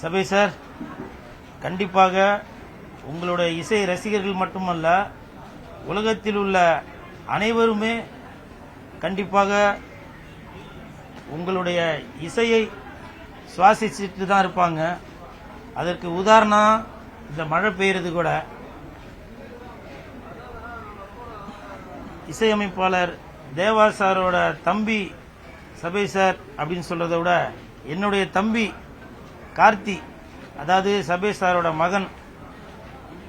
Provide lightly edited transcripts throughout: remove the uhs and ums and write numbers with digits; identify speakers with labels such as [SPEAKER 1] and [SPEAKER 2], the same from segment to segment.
[SPEAKER 1] சபை சார், கண்டிப்பாக உங்களுடைய இசை ரசிகர்கள் மட்டுமல்ல, உலகத்தில் உள்ள அனைவருமே கண்டிப்பாக உங்களுடைய இசையை சுவாசிச்சுட்டு தான் இருப்பாங்க. அதற்கு உதாரணம் இந்த மழை பெய்யறது கூட. இசையமைப்பாளர் தேவா சாரோட தம்பி சபை சார் அப்படின்னு சொல்றதை விட என்னுடைய தம்பி கார்த்தி, அதாவது சபை சாரோட மகன்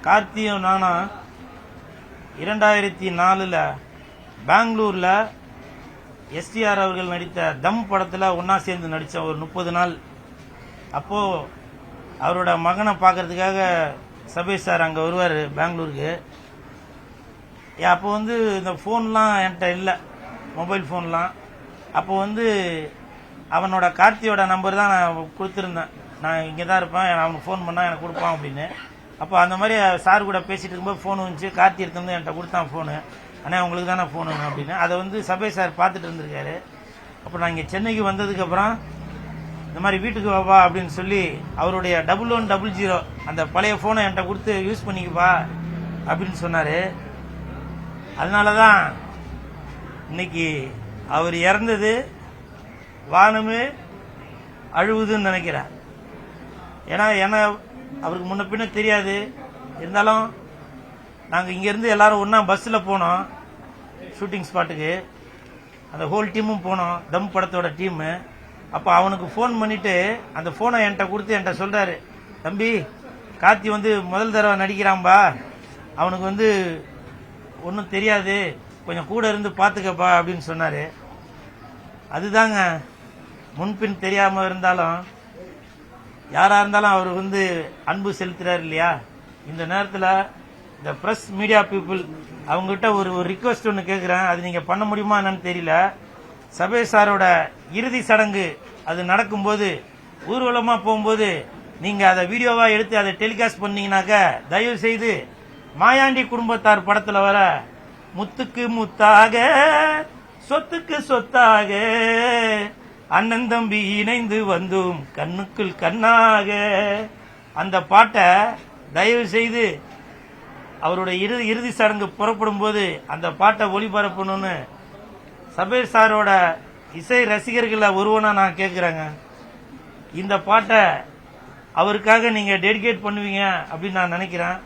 [SPEAKER 1] கார்த்தியும் நானும் 2004 பெங்களூர்ல எஸ்டிஆர் அவர்கள் நடித்த தம் படத்தில் ஒன்னா சேர்ந்து நடித்தோம் ஒரு 30 நாள். அப்போ அவரோட மகனை பார்க்கறதுக்காக சபை சார் அங்கே வருவார் பெங்களூருக்கு. அப்போ இந்த ஃபோன்லாம் என்கிட்ட இல்லை, மொபைல் ஃபோன்லாம். அப்போ அவனோட கார்த்தியோட நம்பர் தான் நான் கொடுத்துருந்தேன். நான் இங்கே தான் இருப்பேன், அவனுக்கு ஃபோன் பண்ணால் எனக்கு கொடுப்பான் அப்படின்னு. அப்போ அந்த மாதிரி சார் கூட பேசிட்டு இருக்கும்போது ஃபோன் வந்துச்சு. கார்த்தி எடுத்து என்கிட்ட கொடுத்தான் ஃபோனு. ஆனால் உங்களுக்கு தானே ஃபோனு அப்படின்னு. அதை சபை சார் பார்த்துட்டு இருந்திருக்காரு. அப்போ நான் இங்கே சென்னைக்கு வந்ததுக்கப்புறம் இந்த மாதிரி வீட்டுக்கு வாப்பா அப்படின்னு சொல்லி அவருடைய 1100 அந்த பழைய ஃபோனை என்கிட்ட கொடுத்து யூஸ் பண்ணிக்கப்பா அப்படின்னு சொன்னார். அதனால தான் இன்னைக்கு அவர் இறந்தது வானமே அழுவுதுன்னு நினைக்கிறேன். ஏன்னா அவருக்கு முன்ன பின்ன தெரியாது. இருந்தாலும் நாங்கள் இங்கேருந்து எல்லாரும் ஒன்றா பஸ்ஸில் போனோம் ஷூட்டிங் ஸ்பாட்டுக்கு. அந்த ஹோல் டீமும் போனோம், தம் படத்தோட டீமு. அப்போ அவனுக்கு ஃபோன் பண்ணிட்டு அந்த ஃபோனை என்கிட்ட கொடுத்து என்கிட்ட சொல்கிறாரு, தம்பி கார்த்தி முதல் தடவை நடிக்கிறான்பா, அவனுக்கு ஒன்றும் தெரியாது, கொஞ்சம் கூட இருந்து பார்த்துக்கப்பா அப்படின்னு சொன்னார். அதுதாங்க, முன்பின் தெரியாமல் இருந்தாலும் யாராக இருந்தாலும் அவர் அன்பு செலுத்துறாரு இல்லையா. இந்த நேரத்தில் இந்த ப்ரெஸ் மீடியா பீப்புள் அவங்ககிட்ட ஒரு ரிக்வெஸ்ட் ஒன்று கேட்குறேன். அது நீங்கள் பண்ண முடியுமா என்னன்னு தெரியல. சபை சாரோட இறுதி சடங்கு அது நடக்கும்போது, ஊர்வலமாக போகும்போது நீங்கள் அதை வீடியோவாக எடுத்து அதை டெலிகாஸ்ட் பண்ணீங்கன்னாக்க, தயவு செய்து மாயாண்டி குடும்பத்தார் படத்தில் வர முத்துக்கு முத்தாக சொத்துக்கு சொத்தாக அண்ணன் தம்பி இணைந்து வந்தும் கண்ணுக்குள் கண்ணாக அந்த பாட்டை தயவு செய்து அவருடைய இறுதி சடங்கு புறப்படும் போது அந்த பாட்டை ஒளிபரப்பணும்னு சபை சாரோட இசை ரசிகர்களை ஒருவனா நான் கேட்கிறேங்க. இந்த பாட்டை அவருக்காக நீங்க டெடிகேட் பண்ணுவீங்க அப்படின்னு நான் நினைக்கிறேன்.